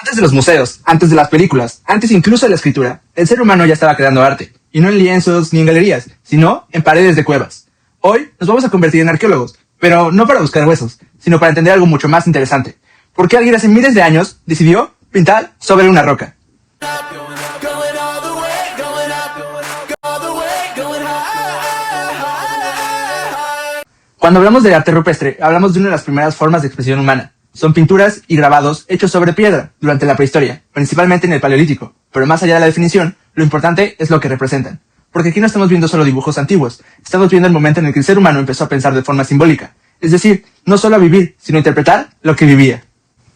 Antes de los museos, antes de las películas, antes incluso de la escritura, el ser humano ya estaba creando arte, y no en lienzos ni en galerías, sino en paredes de cuevas. Hoy nos vamos a convertir en arqueólogos, pero no para buscar huesos, sino para entender algo mucho más interesante. ¿Por qué alguien hace miles de años decidió pintar sobre una roca? Cuando hablamos de arte rupestre, hablamos de una de las primeras formas de expresión humana. Son pinturas y grabados hechos sobre piedra durante la prehistoria, principalmente en el Paleolítico. Pero más allá de la definición, lo importante es lo que representan. Porque aquí no estamos viendo solo dibujos antiguos, estamos viendo el momento en el que el ser humano empezó a pensar de forma simbólica. Es decir, no solo a vivir, sino a interpretar lo que vivía.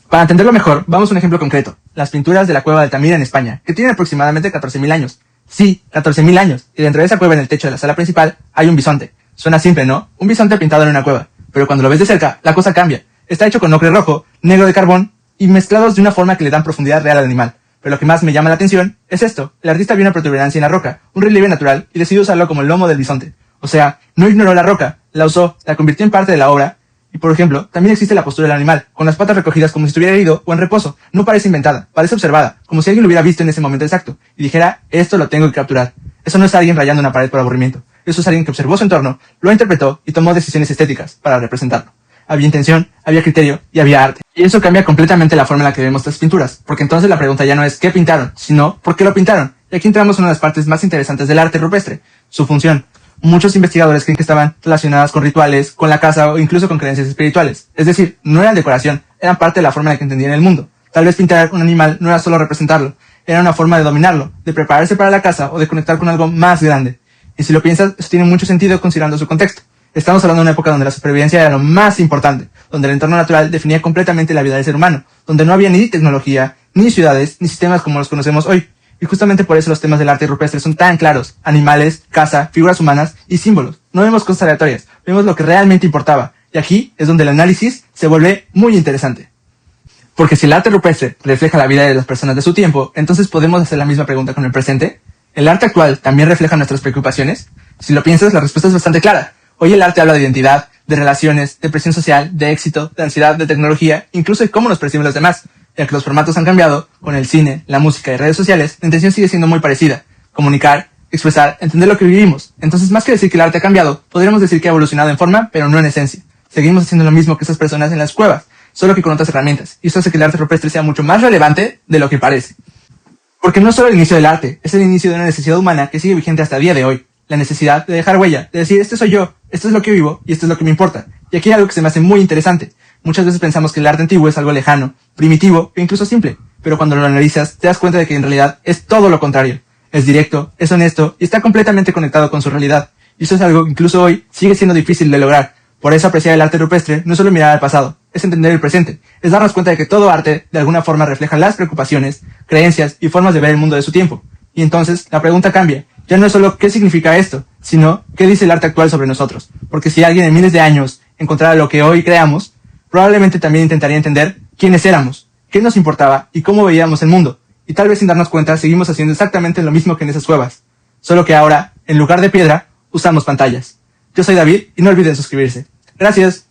Para entenderlo mejor, vamos a un ejemplo concreto. Las pinturas de la cueva de Altamira en España, que tienen aproximadamente 14.000 años. Sí, 14.000 años. Y dentro de esa cueva en el techo de la sala principal hay un bisonte. Suena simple, ¿no? Un bisonte pintado en una cueva. Pero cuando lo ves de cerca, la cosa cambia. Está hecho con ocre rojo, negro de carbón y mezclados de una forma que le dan profundidad real al animal. Pero lo que más me llama la atención es esto. El artista vio una protuberancia en la roca, un relieve natural, y decidió usarlo como el lomo del bisonte. O sea, no ignoró la roca, la usó, la convirtió en parte de la obra. Y por ejemplo, también existe la postura del animal, con las patas recogidas como si estuviera herido o en reposo. No parece inventada, parece observada, como si alguien lo hubiera visto en ese momento exacto, y dijera, esto lo tengo que capturar. Eso no es alguien rayando una pared por aburrimiento. Eso es alguien que observó su entorno, lo interpretó y tomó decisiones estéticas para representarlo. Había intención, había criterio y había arte. Y eso cambia completamente la forma en la que vemos estas pinturas, porque entonces la pregunta ya no es qué pintaron, sino por qué lo pintaron. Y aquí entramos en una de las partes más interesantes del arte rupestre, su función. Muchos investigadores creen que estaban relacionadas con rituales, con la casa o incluso con creencias espirituales. Es decir, no eran decoración, eran parte de la forma en la que entendían el mundo. Tal vez pintar un animal no era solo representarlo, era una forma de dominarlo, de prepararse para la caza o de conectar con algo más grande. Y si lo piensas, eso tiene mucho sentido considerando su contexto. Estamos hablando de una época donde la supervivencia era lo más importante, donde el entorno natural definía completamente la vida del ser humano, donde no había ni tecnología, ni ciudades, ni sistemas como los conocemos hoy. Y justamente por eso los temas del arte rupestre son tan claros: animales, caza, figuras humanas y símbolos. No vemos cosas aleatorias, vemos lo que realmente importaba. Y aquí es donde el análisis se vuelve muy interesante. Porque si el arte rupestre refleja la vida de las personas de su tiempo, entonces podemos hacer la misma pregunta con el presente. ¿El arte actual también refleja nuestras preocupaciones? Si lo piensas, la respuesta es bastante clara. Hoy el arte habla de identidad, de relaciones, de presión social, de éxito, de ansiedad, de tecnología, incluso de cómo nos perciben los demás. Ya que los formatos han cambiado, con el cine, la música y redes sociales, la intención sigue siendo muy parecida. Comunicar, expresar, entender lo que vivimos. Entonces, más que decir que el arte ha cambiado, podríamos decir que ha evolucionado en forma, pero no en esencia. Seguimos haciendo lo mismo que esas personas en las cuevas, solo que con otras herramientas. Y eso hace que el arte rupestre sea mucho más relevante de lo que parece. Porque no es solo el inicio del arte, es el inicio de una necesidad humana que sigue vigente hasta el día de hoy. La necesidad de dejar huella, de decir, este soy yo, esto es lo que vivo y esto es lo que me importa. Y aquí hay algo que se me hace muy interesante. Muchas veces pensamos que el arte antiguo es algo lejano, primitivo e incluso simple, pero cuando lo analizas te das cuenta de que en realidad es todo lo contrario. Es directo, es honesto y está completamente conectado con su realidad. Y eso es algo que incluso hoy sigue siendo difícil de lograr. Por eso apreciar el arte rupestre no es solo mirar al pasado, es entender el presente, es darnos cuenta de que todo arte de alguna forma refleja las preocupaciones, creencias y formas de ver el mundo de su tiempo. Y entonces la pregunta cambia. Ya no es solo qué significa esto, sino qué dice el arte actual sobre nosotros. Porque si alguien en miles de años encontrara lo que hoy creamos, probablemente también intentaría entender quiénes éramos, qué nos importaba y cómo veíamos el mundo. Y tal vez sin darnos cuenta seguimos haciendo exactamente lo mismo que en esas cuevas. Solo que ahora, en lugar de piedra, usamos pantallas. Yo soy David y no olviden suscribirse. Gracias.